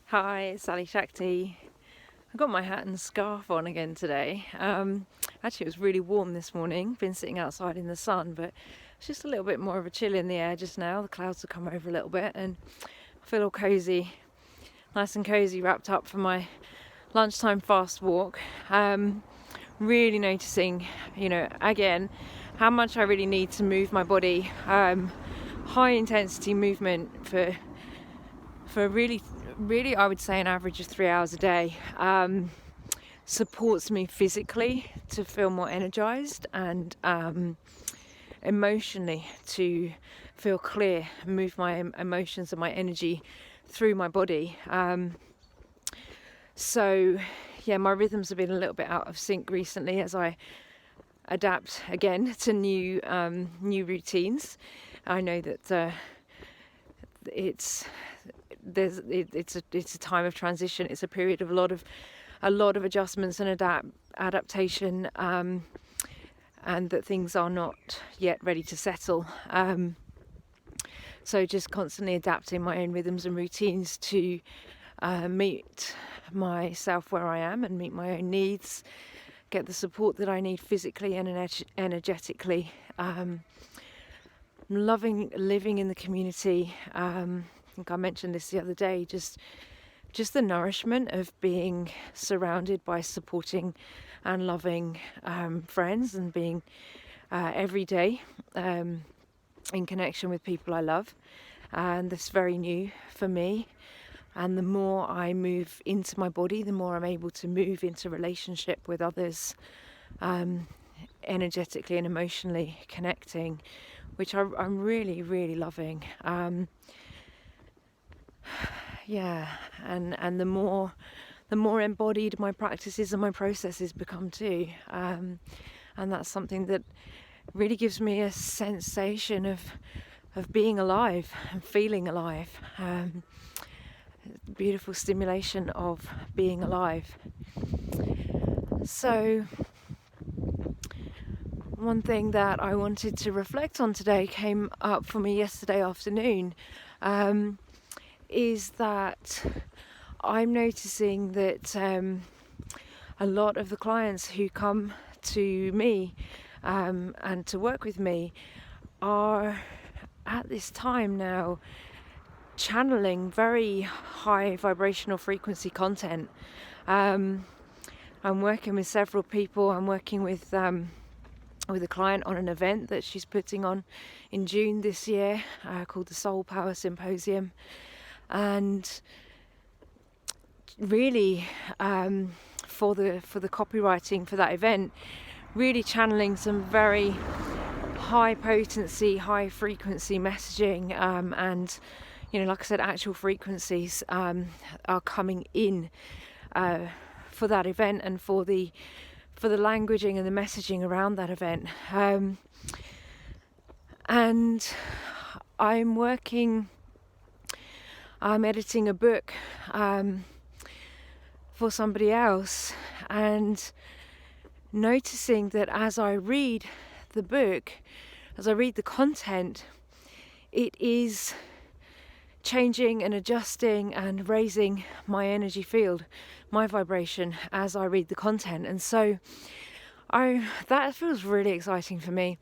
Hi, it's Sally-Shakti. I got my hat and scarf on again today. Actually, it was really warm this morning. Been sitting outside in the sun, but it's just a little bit more of a chill in the air just now. The clouds have come over a little bit, and I feel all cozy, nice and cozy, wrapped up for my lunchtime fast walk. Really noticing, again, how much I really need to move my body. High intensity movement for really, I would say an average of 3 hours a day, supports me physically to feel more energized and emotionally to feel clear, move my emotions and my energy through my body. So yeah, my rhythms have been a little bit out of sync recently as I adapt again to new routines. I know that it's a time of transition. It's a period of a lot of adjustments and adaptation, and that things are not yet ready to settle. So just constantly adapting my own rhythms and routines to meet myself where I am and meet my own needs, get the support that I need physically and energetically. I'm loving living in the community. I think I mentioned this the other day, just the nourishment of being surrounded by supporting and loving friends, and being every day in connection with people I love. And that's very new for me. And the more I move into my body, the more I'm able to move into relationship with others, energetically and emotionally connecting, which I'm really, really loving. And the more embodied my practices and my processes become too, and that's something that really gives me a sensation of being alive and feeling alive. Beautiful stimulation of being alive. So one thing that I wanted to reflect on today came up for me yesterday afternoon, is that I'm noticing that a lot of the clients who come to me and to work with me are at this time now channeling very high vibrational frequency content. I'm working with several people. I'm working with a client on an event that she's putting on in June this year, called the Soul Power Symposium, and really for the copywriting for that event, really channeling some very high potency, high frequency messaging, and like I said, actual frequencies are coming in for that event and for the languaging and the messaging around that event. And I'm editing a book for somebody else, and noticing that as I read the book, as I read the content, it is changing and adjusting and raising my energy field, my vibration, as I read the content. And so that feels really exciting for me.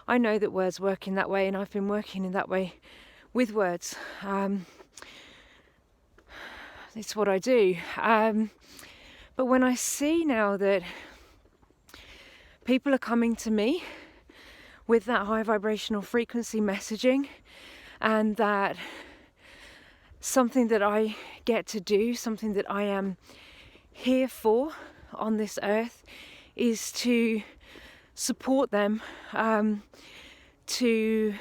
I know that words work in that way, and I've been working in that way with words. It's what I do. But when I see now that people are coming to me with that high vibrational frequency messaging, and that something that I get to do, something that I am here for on this earth, is to support them, to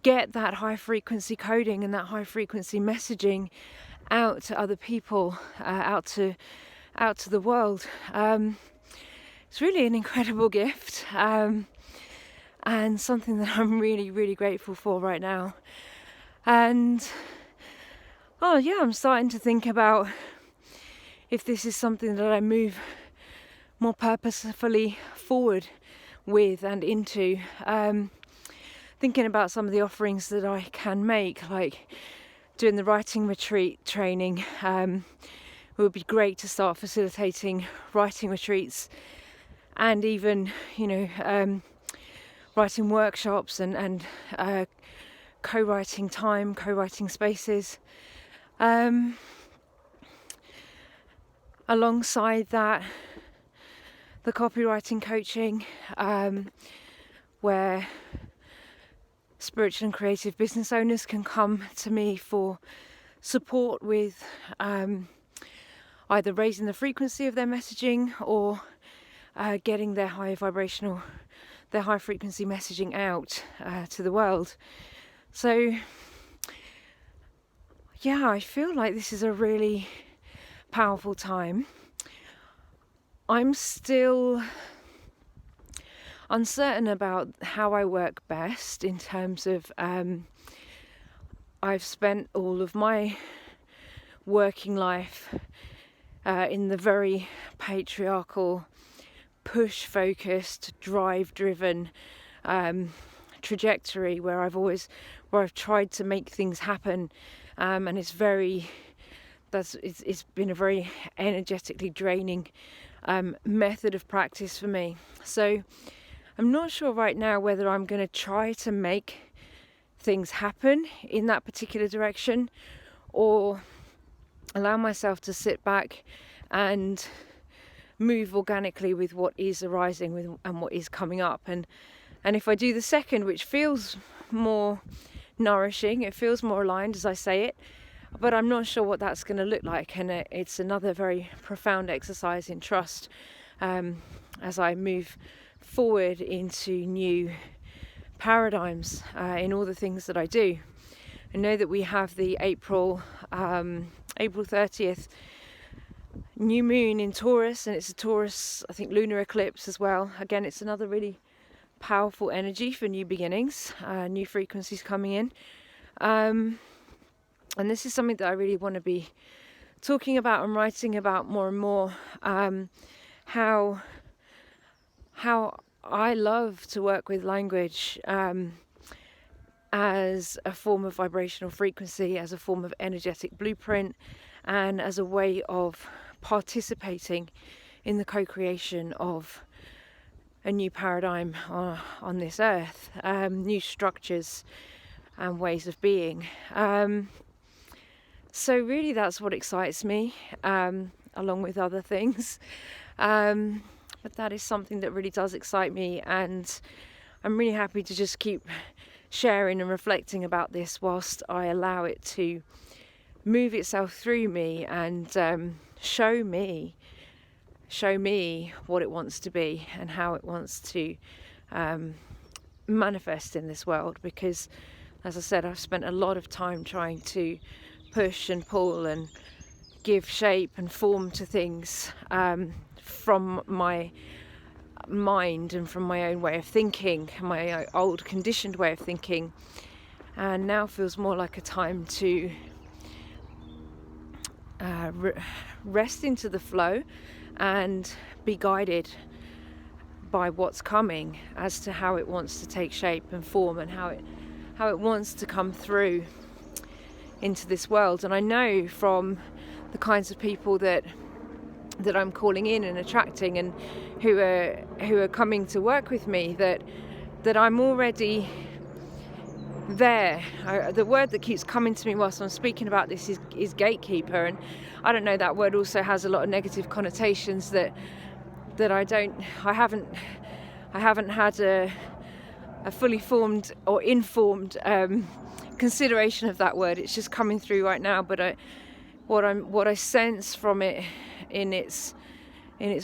get that high frequency coding and that high frequency messaging out to other people, out to the world. It's really an incredible gift, and something that I'm really, really grateful for right now. And I'm starting to think about if this is something that I move more purposefully forward with and into. Thinking about some of the offerings that I can make, like doing the writing retreat training, it would be great to start facilitating writing retreats, and even, writing workshops and co-writing time, co-writing spaces. Alongside that, the copywriting coaching, where spiritual and creative business owners can come to me for support with either raising the frequency of their messaging or getting their high frequency messaging out to the world. So yeah, I feel like this is a really powerful time. I'm still uncertain about how I work best, in terms of I've spent all of my working life in the very patriarchal, push focused, drive driven trajectory where I've tried to make things happen, and it's been a very energetically draining method of practice for me. So I'm not sure right now whether I'm going to try to make things happen in that particular direction, or allow myself to sit back and move organically with what is arising and what is coming up. And if I do the second, which feels more nourishing, it feels more aligned as I say it, but I'm not sure what that's going to look like. And it's another very profound exercise in trust as I move forward into new paradigms in all the things that I do. I know that we have the April 30th new moon in Taurus, and it's a Taurus, I think, lunar eclipse as well. Again, it's another really powerful energy for new beginnings, new frequencies coming in. And this is something that I really want to be talking about and writing about more and more, how I love to work with language as a form of vibrational frequency, as a form of energetic blueprint, and as a way of participating in the co-creation of a new paradigm on this earth, new structures and ways of being. So really that's what excites me, along with other things. But that is something that really does excite me, and I'm really happy to just keep sharing and reflecting about this whilst I allow it to move itself through me and show me what it wants to be and how it wants to manifest in this world. Because, as I said, I've spent a lot of time trying to push and pull and give shape and form to things from my mind and from my own way of thinking, my old conditioned way of thinking, and now feels more like a time to rest into the flow and be guided by what's coming as to how it wants to take shape and form, and how it wants to come through into this world. And I know from the kinds of people that I'm calling in and attracting, and who are coming to work with me, that I'm already there. The word that keeps coming to me whilst I'm speaking about this is gatekeeper, and I don't know, that word also has a lot of negative connotations that I haven't had a fully formed or informed consideration of that word. It's just coming through right now, but what I sense from it in its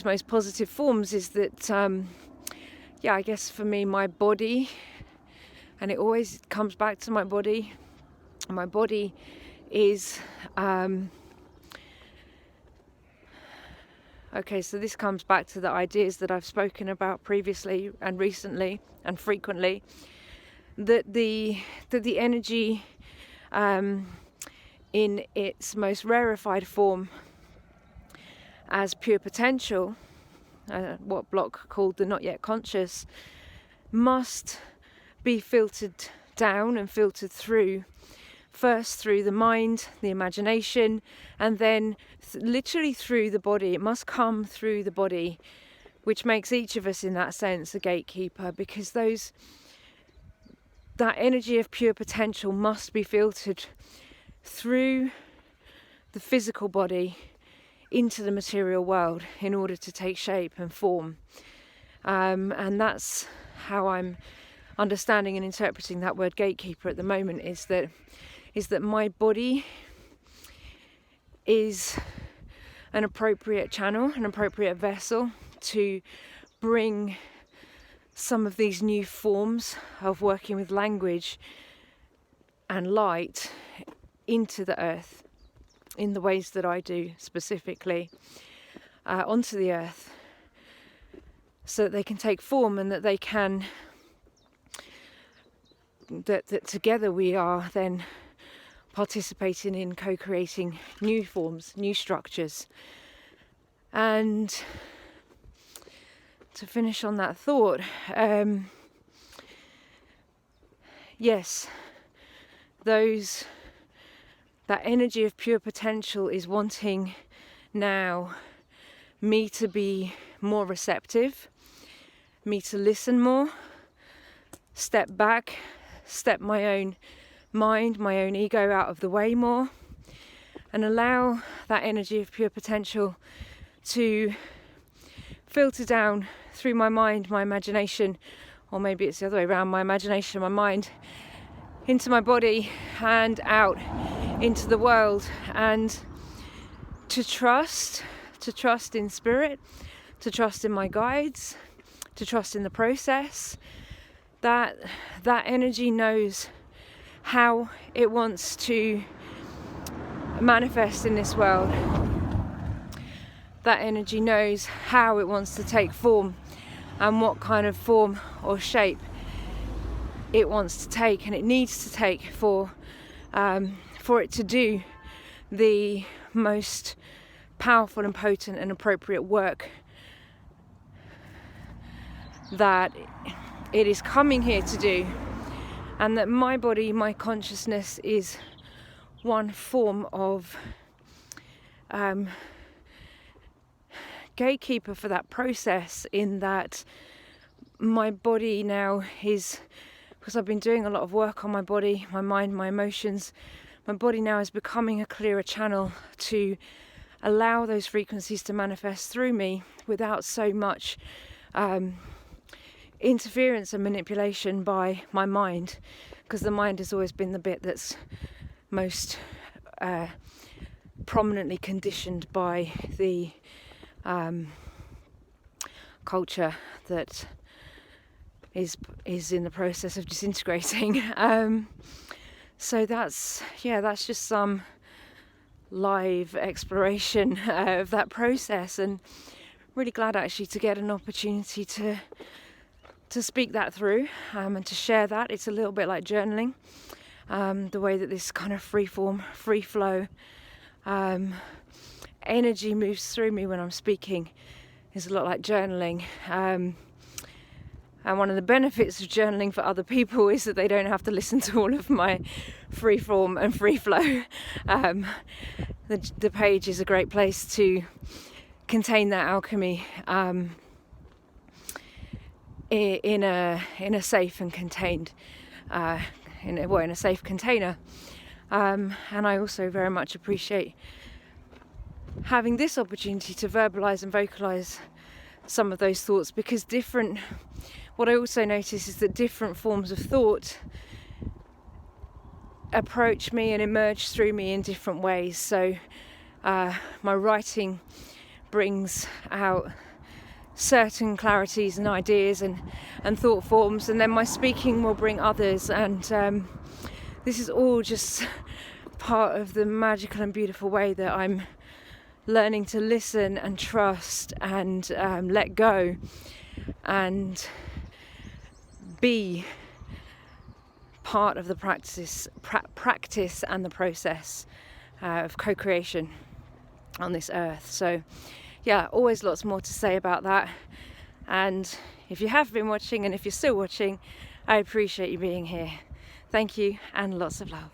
most positive forms is that I guess for me, my body, and it always comes back to my body is okay, so this comes back to the ideas that I've spoken about previously and recently and frequently, that the energy in its most rarefied form as pure potential, what Bloch called the not yet conscious, must be filtered down and filtered through first through the mind, the imagination, and then literally through the body. It must come through the body, which makes each of us in that sense a gatekeeper, because that energy of pure potential must be filtered through the physical body into the material world in order to take shape and form. And that's how I'm understanding and interpreting that word gatekeeper at the moment, is that my body is an appropriate channel, an appropriate vessel to bring some of these new forms of working with language and light into the earth in the ways that I do specifically, onto the earth, so that they can take form, and that they can, that together we are then participating in co-creating new forms, new structures. And to finish on that thought, yes, that energy of pure potential is wanting now me to be more receptive, me to listen more, step back, step my own mind, my own ego out of the way more, and allow that energy of pure potential to filter down through my mind, my imagination, or maybe it's the other way around, my imagination, my mind, into my body and out into the world, and to trust in spirit, to trust in my guides, to trust in the process, that energy knows how it wants to manifest in this world. That energy knows how it wants to take form and what kind of form or shape it wants to take, and it needs to take for it to do the most powerful and potent and appropriate work that it is coming here to do. And that my body, my consciousness is one form of gatekeeper for that process, in that my body now is, because I've been doing a lot of work on my body, my mind, my emotions, my body now is becoming a clearer channel to allow those frequencies to manifest through me without so much interference and manipulation by my mind, because the mind has always been the bit that's most prominently conditioned by the culture that is in the process of disintegrating. So that's just some live exploration of that process, and really glad actually to get an opportunity to speak that through, and to share that. It's a little bit like journaling, the way that this kind of free form, free flow energy moves through me when I'm speaking is a lot like journaling. And one of the benefits of journaling for other people is that they don't have to listen to all of my free form and free flow. The page is a great place to contain that alchemy in a safe and contained, in a safe container. And I also very much appreciate having this opportunity to verbalize and vocalize some of those thoughts, because what I also notice is that different forms of thought approach me and emerge through me in different ways. So my writing brings out certain clarities and ideas and thought forms, and then my speaking will bring others, and this is all just part of the magical and beautiful way that I'm learning to listen and trust and let go and be part of the practice and the process of co-creation on this earth. So yeah, always lots more to say about that. And if you have been watching, and if you're still watching, I appreciate you being here. Thank you, and lots of love.